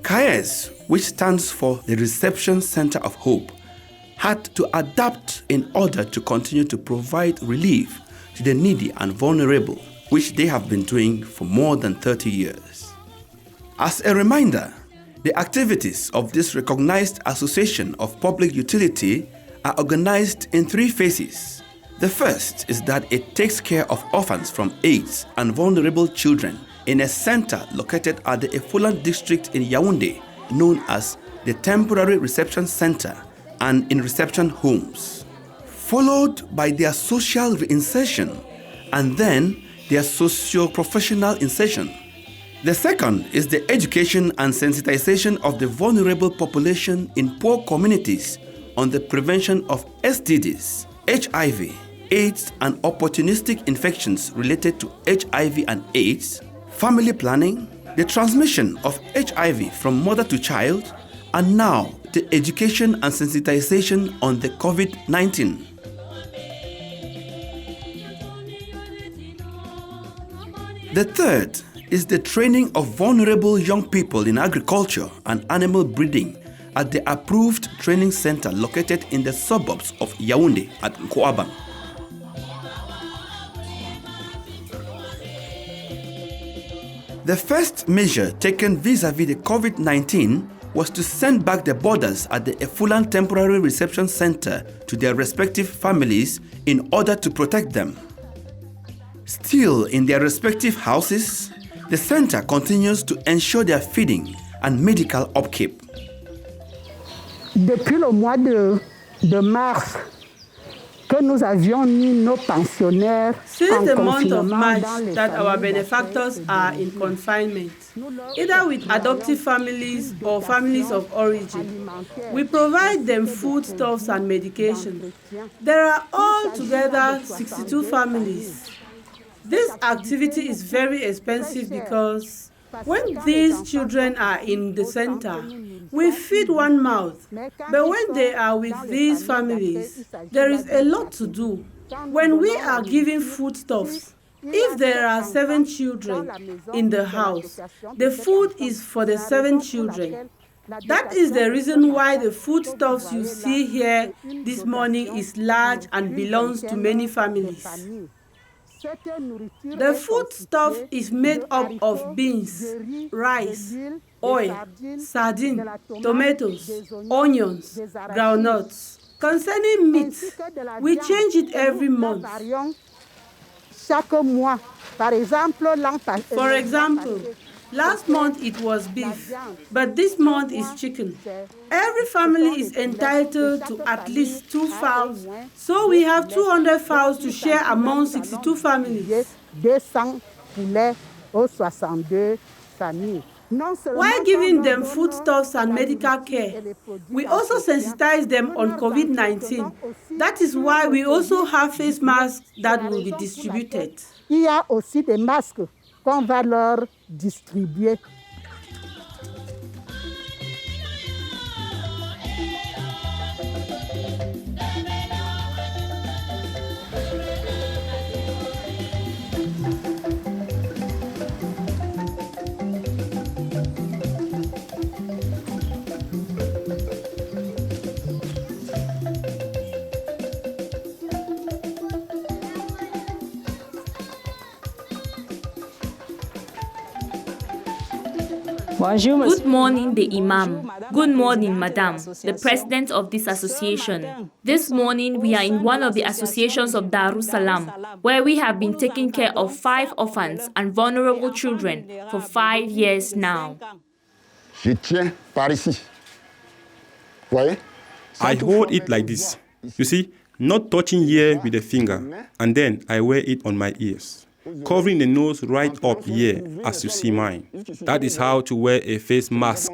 Caes, which stands for the Reception Center of Hope, had to adapt in order to continue to provide relief to the needy and vulnerable, which they have been doing for more than 30 years. As a reminder, the activities of this recognized association of public utility are organized in 3 phases. The first is that it takes care of orphans from AIDS and vulnerable children in a center located at the Efulan district in Yaoundé, known as the Temporary Reception Center, and in reception homes, followed by their social reinsertion and then their socio-professional insertion. The second is the education and sensitization of the vulnerable population in poor communities on the prevention of STDs, HIV, AIDS, and opportunistic infections related to HIV and AIDS, family planning, the transmission of HIV from mother to child, and now the education and sensitization on the COVID-19. The third is the training of vulnerable young people in agriculture and animal breeding at the approved training center located in the suburbs of Yaoundé at Nkoabang. The first measure taken vis-à-vis the COVID-19 was to send back the boarders at the Efulan Temporary Reception Center to their respective families in order to protect them. Still in their respective houses, the center continues to ensure their feeding and medical upkeep. Depuis le mois de mars, que nous avions mis nos pensionnaires since the month of March that our benefactors are in confinement, either with adoptive families or families of origin, we provide them foodstuffs and medication. There are altogether 62 families. This activity is very expensive because when these children are in the center, we feed one mouth, but when they are with these families, there is a lot to do. When we are giving foodstuffs, if there are 7 children in the house, the food is for the 7 children. That is the reason why the foodstuffs you see here this morning is large and belongs to many families. The foodstuff is made up of beans, rice, oil, sardine, tomatoes, onions, groundnuts. Concerning meat, we change it every month. For example, last month it was beef, but this month is chicken. Every family is entitled to at least 2 fowls, so we have 200 fowls to share among 62 families. While giving them foodstuffs and medical care, we also sensitize them on COVID-19. That is why we also have face masks that will be distributed. Il y a aussi des masques qu'on va leur distribuer. Good morning, the Imam. Good morning, Madam, the president of this association. This morning, we are in one of the associations of Darussalam, where we have been taking care of 5 orphans and vulnerable children for 5 years now. I hold it like this. You see, not touching here with a finger, and then I wear it on my ears, covering the nose right up here, as you see mine. That is how to wear a face mask.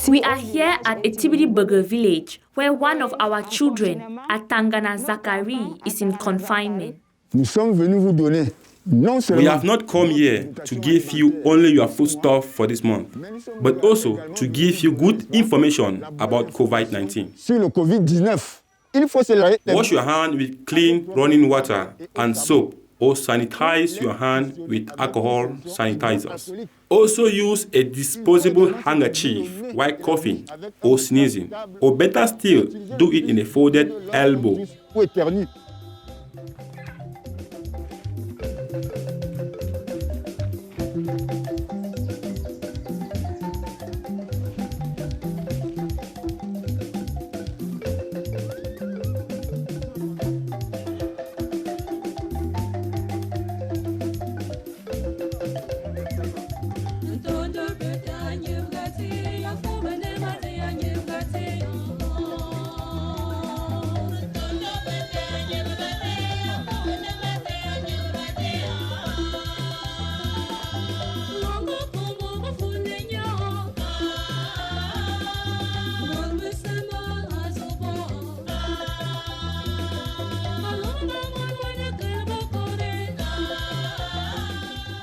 We are here at Etibidi Burger village, where one of our children, Atangana Zakari, is in confinement. Nous sommes venus vous donner We have not come here to give you only your foodstuff for this month, but also to give you good information about COVID-19. Wash your hand with clean running water and soap, or sanitize your hand with alcohol sanitizers. Also use a disposable handkerchief while coughing or sneezing, or better still, do it in a folded elbow.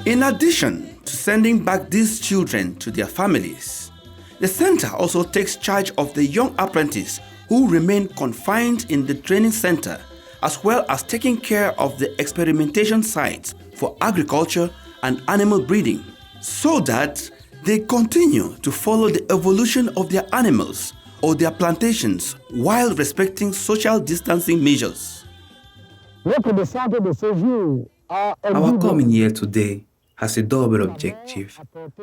In addition to sending back these children to their families, the center also takes charge of the young apprentices who remain confined in the training center, as well as taking care of the experimentation sites for agriculture and animal breeding, so that they continue to follow the evolution of their animals or their plantations while respecting social distancing measures. Our coming here today has a double objective: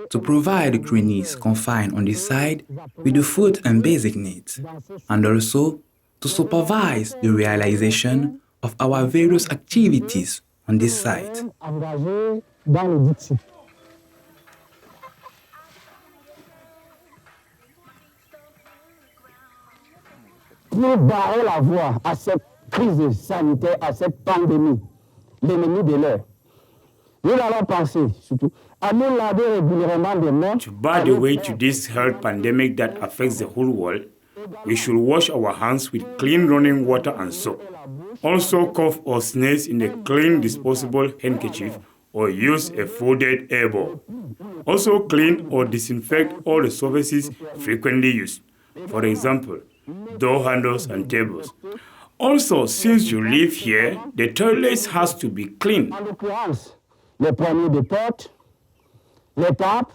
to provide the trainees confined on this side with the food and basic needs, and also to supervise the realization of our various activities on this site. Pour barrer la voie à cette crise sanitaire, à cette pandémie, l'ennemi de l'heure. Nous allons penser surtout à nous laver régulièrement les mains. To bar the way to this health pandemic that affects the whole world, we should wash our hands with clean running water and soap. Also cough or sneeze in a clean disposable handkerchief or use a folded elbow. Also clean or disinfect all the surfaces frequently used. For example, door handles and tables. Also, since you live here, the toilets has to be clean. Les poignées de porte, les tapes,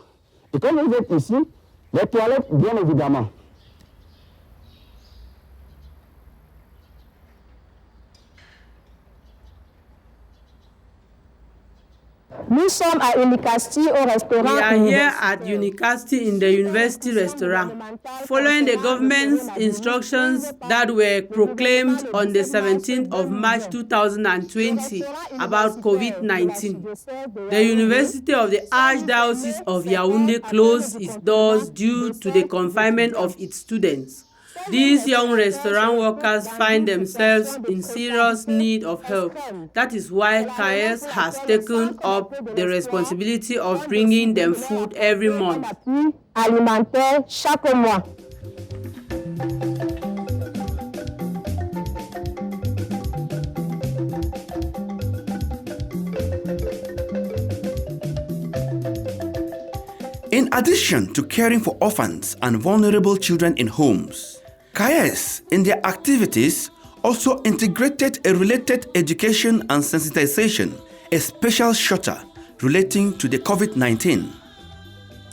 et comme vous êtes ici, les toilettes, bien évidemment. We are here at Unicasti in the university restaurant, following the government's instructions that were proclaimed on the 17th of March 2020 about COVID-19. The University of the Archdiocese of Yaoundé closed its doors due to the confinement of its students. These young restaurant workers find themselves in serious need of help. That is why Caes has taken up the responsibility of bringing them food every month. Alimentaire chaque mois. In addition to caring for orphans and vulnerable children in homes, Caes, in their activities, also integrated a related education and sensitization, a special shutter relating to the COVID-19.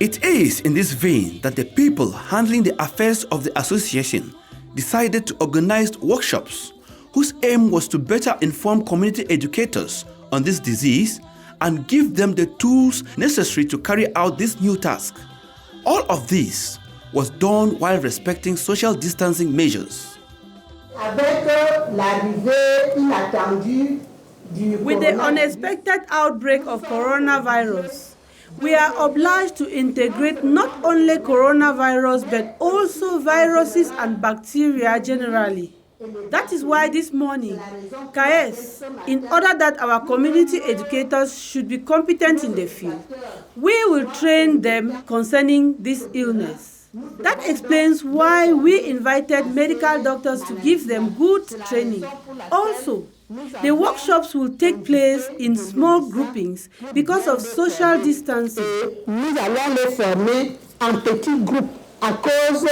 It is in this vein that the people handling the affairs of the association decided to organize workshops whose aim was to better inform community educators on this disease and give them the tools necessary to carry out this new task. All of this was done while respecting social distancing measures. With the unexpected outbreak of coronavirus, we are obliged to integrate not only coronavirus but also viruses and bacteria generally. That is why this morning, Caes, in order that our community educators should be competent in the field, we will train them concerning this illness. That explains why we invited medical doctors to give them good training. Also, The workshops will take place in small groupings because of social distancing. Nous allons les former en petits groupes à cause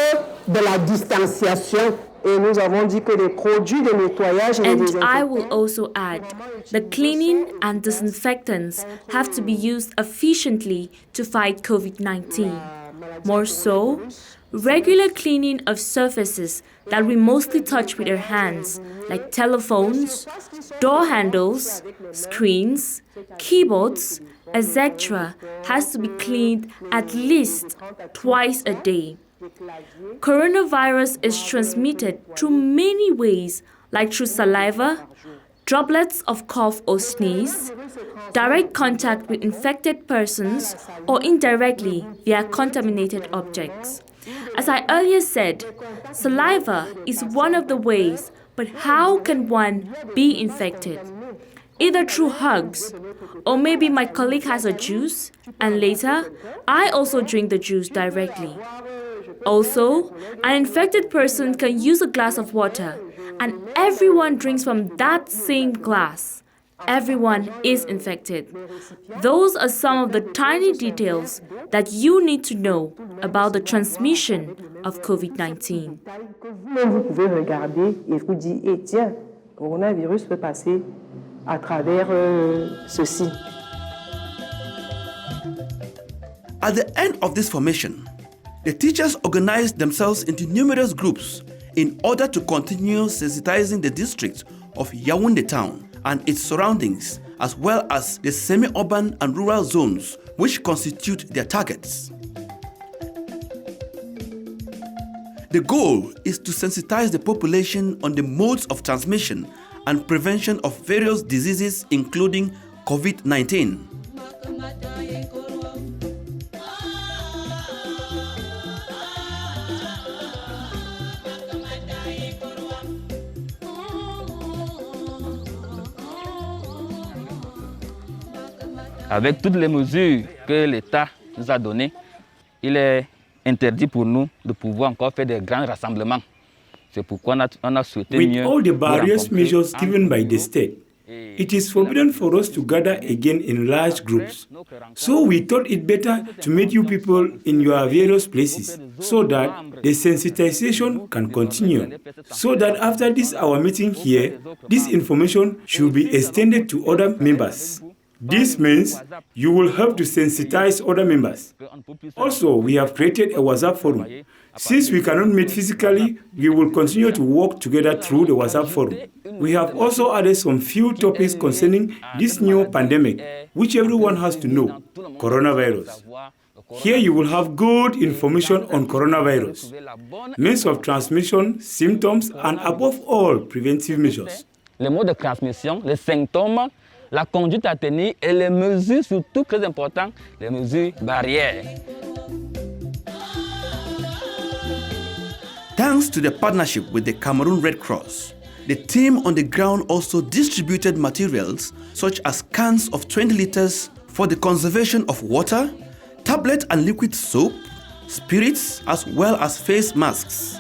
de la distanciation. Et nous avons dit que les produits de nettoyage et de And I désinfection. will also add, the cleaning and disinfectants have to be used efficiently to fight COVID-19. More so, regular cleaning of surfaces that we mostly touch with our hands, like telephones, door handles, screens, keyboards, etc., has to be cleaned at least twice a day. Coronavirus is transmitted through many ways, like through saliva, droplets of cough or sneeze, direct contact with infected persons, or indirectly via contaminated objects. As I earlier said, saliva is one of the ways, but how can one be infected? Either through hugs, or maybe my colleague has a juice, and later, I also drink the juice directly. Also, an infected person can use a glass of water, and everyone drinks from that same glass. Everyone is infected. Those are some of the tiny details that you need to know about the transmission of COVID-19. Vous pouvez regarder et vous dire, eh tiens, coronavirus peut passer à travers ceci. At the end of this formation, the teachers organized themselves into numerous groups in order to continue sensitizing the district of Yaoundé town and its surroundings, as well as the semi-urban and rural zones which constitute their targets. The goal is to sensitize the population on the modes of transmission and prevention of various diseases, including COVID-19. Avec toutes les mesures que l'État nous a données, il est interdit pour nous de pouvoir encore faire des grands rassemblements. C'est pourquoi on a souhaité With mieux all the various rencontrer measures en given by the groupe. state, it is forbidden for us to gather again in large groups. So we thought it better to meet you people in your various places so that the sensitization can continue. So that after this our meeting here, this information should be extended to other members. This means you will help to sensitize other members. Also, we have created a WhatsApp forum. Since we cannot meet physically, we will continue to work together through the WhatsApp forum. We have also added some few topics concerning this new pandemic, which everyone has to know, coronavirus. Here you will have good information on coronavirus, means of transmission, symptoms, and above all, preventive measures. Les modes de transmission, les symptômes, la conduite à tenir et les mesures, surtout très importantes, les mesures barrières. Thanks to the partnership with the Cameroon Red Cross, the team on the ground also distributed materials such as cans of 20 liters for the conservation of water, tablet and liquid soap, spirits, as well as face masks.